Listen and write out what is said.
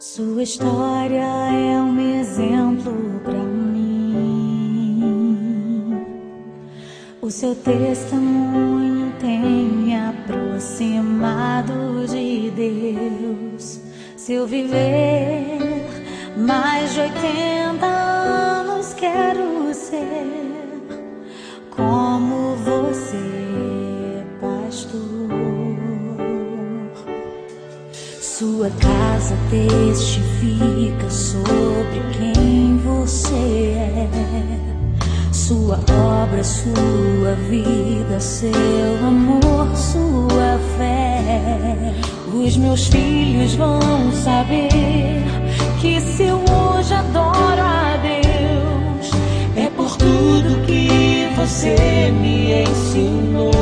Sua história é um exemplo pra mim. O seu testemunho tem me aproximado de Deus. Se eu viver mais de 80 anos, quero ser como você, pastor. Sua casa testifica sobre quem você é. Sua obra, sua vida, seu amor, sua fé. Os meus filhos vão saber que se eu hoje adoro a Deus, é por tudo que você me ensinou.